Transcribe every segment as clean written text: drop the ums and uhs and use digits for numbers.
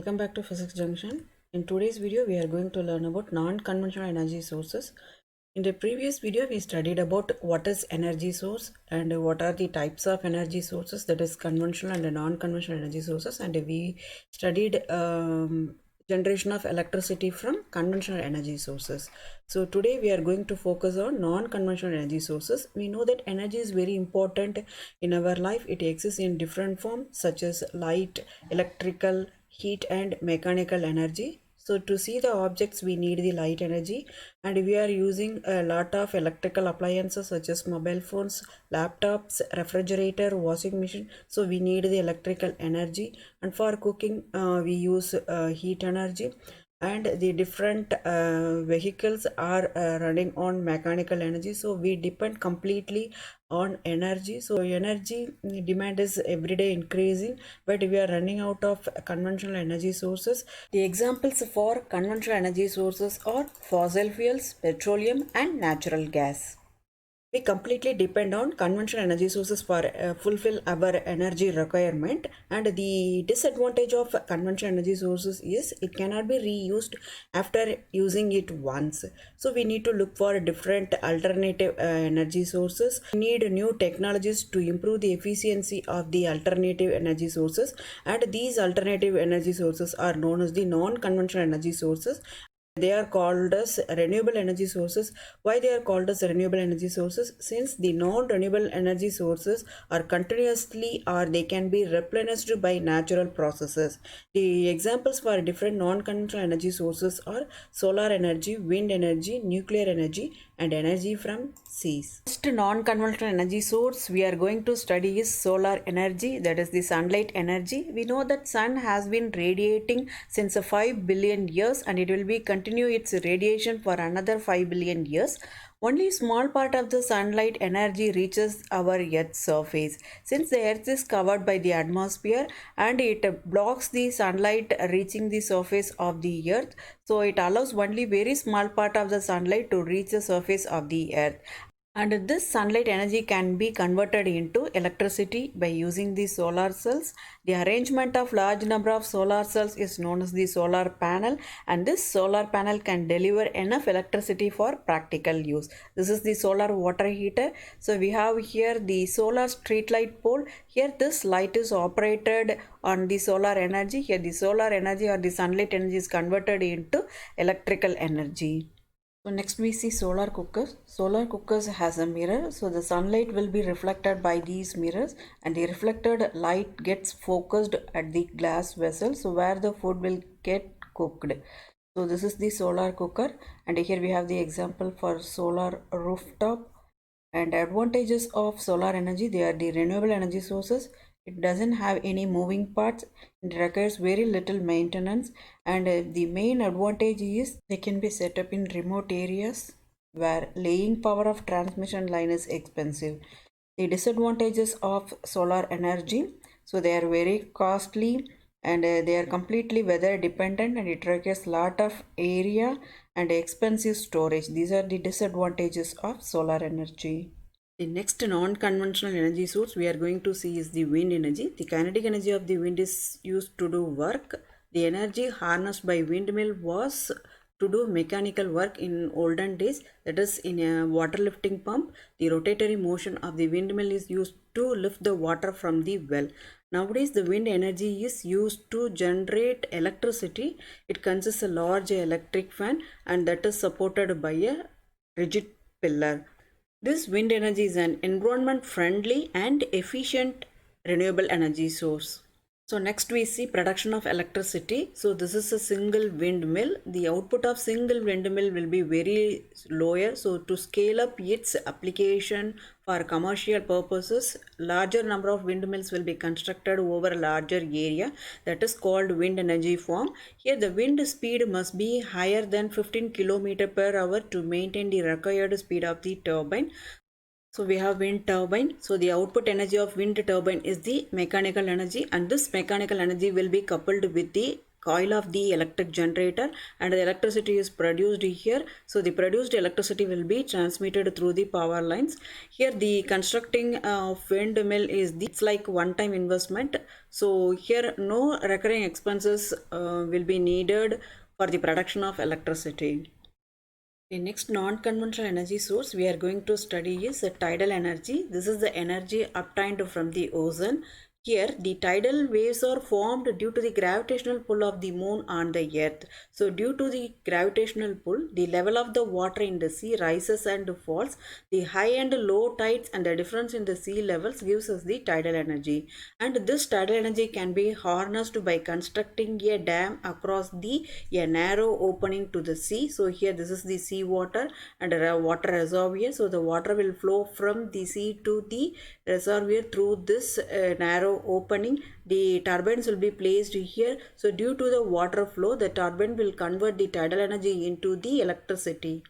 Welcome back to Physics Junction. In today's video, we are going to learn about non-conventional energy sources. In the previous video, we studied about what is energy source and what are the types of energy sources, that is conventional and non-conventional energy sources, and we studied generation of electricity from conventional energy sources. So today we are going to focus on non-conventional energy sources. We know that energy is very important in our life. It exists in different forms such as light, electrical, heat and mechanical energy. So to see the objects we need the light energy, and we are using a lot of electrical appliances such as mobile phones, laptops, refrigerator, washing machine. So we need the electrical energy, and for cooking we use heat energy, and the different vehicles are running on mechanical energy. So we depend completely on energy. So energy demand is every day increasing, but we are running out of conventional energy sources. The examples for conventional energy sources are fossil fuels, petroleum and natural gas. We completely depend on conventional energy sources for fulfill our energy requirement, and the disadvantage of conventional energy sources is it cannot be reused after using it once. So we need to look for different alternative energy sources. We need new technologies to improve the efficiency of the alternative energy sources, and these alternative energy sources are known as the non-conventional energy sources. They are called as renewable energy sources. Why they are called as renewable energy sources? Since the non-renewable energy sources are continuously or they can be replenished by natural processes. The examples for different non-conventional energy sources are solar energy, wind energy, nuclear energy and energy from seas. First non-conventional energy source we are going to study is solar energy, that is the sunlight energy. We know that sun has been radiating since 5 billion years, and it will be continue its radiation for another 5 billion years. Only small part of the sunlight energy reaches our Earth's surface. Since the Earth is covered by the atmosphere and it blocks the sunlight reaching the surface of the Earth, so it allows only very small part of the sunlight to reach the surface of the Earth. And this sunlight energy can be converted into electricity by using the solar cells. The arrangement of large number of solar cells is known as the solar panel, and this solar panel can deliver enough electricity for practical use. This is the solar water heater. So we have here the solar street light pole. Here this light is operated on the solar energy. Here the solar energy or the sunlight energy is converted into electrical energy. So next we see solar cookers. Solar cookers has a mirror, so the sunlight will be reflected by these mirrors, and the reflected light gets focused at the glass vessel, so where the food will get cooked. So this is the solar cooker, and here we have the example for solar rooftop. And advantages of solar energy, they are the renewable energy sources. It doesn't have any moving parts, it requires very little maintenance, and the main advantage is they can be set up in remote areas where laying power of transmission line is expensive. The disadvantages of solar energy, so they are very costly, and they are completely weather dependent, and it requires lot of area and expensive storage. These are the disadvantages of solar energy. The next non-conventional energy source we are going to see is the wind energy. The kinetic energy of the wind is used to do work. The energy harnessed by windmill was to do mechanical work in olden days, that is in a water lifting pump. The rotatory motion of the windmill is used to lift the water from the well. Nowadays the wind energy is used to generate electricity. It consists a large electric fan, and that is supported by a rigid pillar. This wind energy is an environment friendly and efficient renewable energy source. So next we see production of electricity. So this is a single windmill. The output of single windmill will be very lower. So to scale up its application for commercial purposes, larger number of windmills will be constructed over a larger area, that is called wind energy farm. Here the wind speed must be higher than 15 km per hour to maintain the required speed of the turbine. So we have wind turbine. So the output energy of wind turbine is the mechanical energy, and this mechanical energy will be coupled with the coil of the electric generator, and the electricity is produced here. So the produced electricity will be transmitted through the power lines. Here the constructing of windmill is it's like one-time investment. So here no recurring expenses will be needed for the production of electricity. The next non-conventional energy source we are going to study is tidal energy. This is the energy obtained from the ocean. Here, the tidal waves are formed due to the gravitational pull of the moon on the earth. So, due to the gravitational pull, the level of the water in the sea rises and falls. The high and low tides and the difference in the sea levels gives us the tidal energy. And this tidal energy can be harnessed by constructing a dam across a narrow opening to the sea. So, here this is the sea water and a water reservoir. So, the water will flow from the sea to the reservoir through this narrow opening. The turbines will be placed here. So due to the water flow, the turbine will convert the tidal energy into the electricity.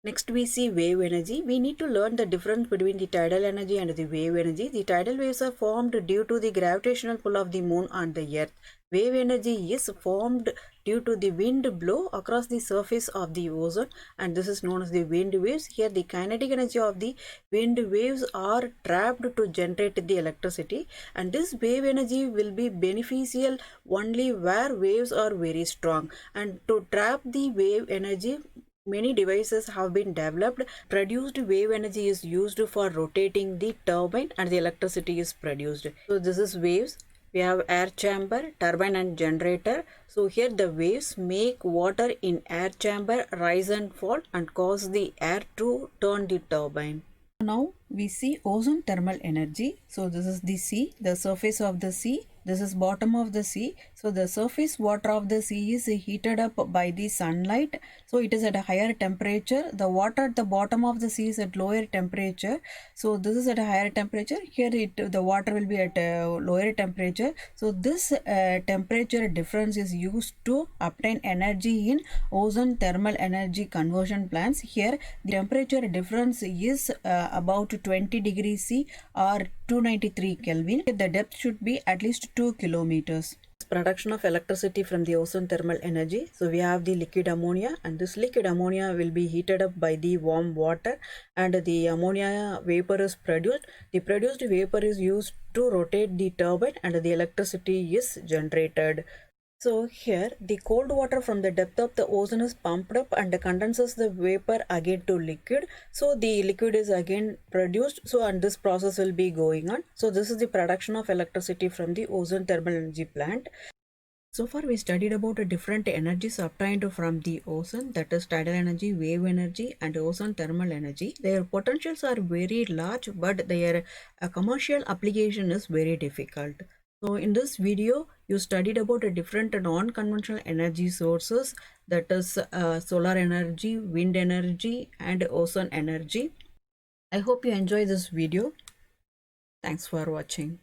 Next we see wave energy. We need to learn the difference between the tidal energy and the wave energy. The tidal waves are formed due to the gravitational pull of the moon on the earth. Wave energy is formed due to the wind blow across the surface of the ocean, and this is known as the wind waves. Here the kinetic energy of the wind waves are trapped to generate the electricity, and this wave energy will be beneficial only where waves are very strong. And to trap the wave energy, many devices have been developed. Produced wave energy is used for rotating the turbine and the electricity is produced. So this is waves. We have air chamber, turbine and generator. So here the waves make water in air chamber rise and fall and cause the air to turn the turbine. Now we see ocean thermal energy. So this is the sea, the surface of the sea. This is bottom of the sea. So the surface water of the sea is heated up by the sunlight. So it is at a higher temperature. The water at the bottom of the sea is at lower temperature. So this is at a higher temperature. Here the water will be at a lower temperature. So this temperature difference is used to obtain energy in ocean thermal energy conversion plants. Here the temperature difference is about 20 degrees C or 293 Kelvin. The depth should be at least 2 kilometers. Production of electricity from the ocean thermal energy. So we have the liquid ammonia, and this liquid ammonia will be heated up by the warm water, and the ammonia vapor is produced. The produced vapor is used to rotate the turbine and the electricity is generated. So here the cold water from the depth of the ocean is pumped up and condenses the vapor again to liquid. So the liquid is again produced. So and this process will be going on. So this is the production of electricity from the ocean thermal energy plant. So far we studied about the different energies obtained from the ocean, that is tidal energy, wave energy and ocean thermal energy. Their potentials are very large, but their commercial application is very difficult. So in this video, you studied about a different non-conventional energy sources, that is solar energy, wind energy and ocean energy. I hope you enjoy this video. Thanks for watching.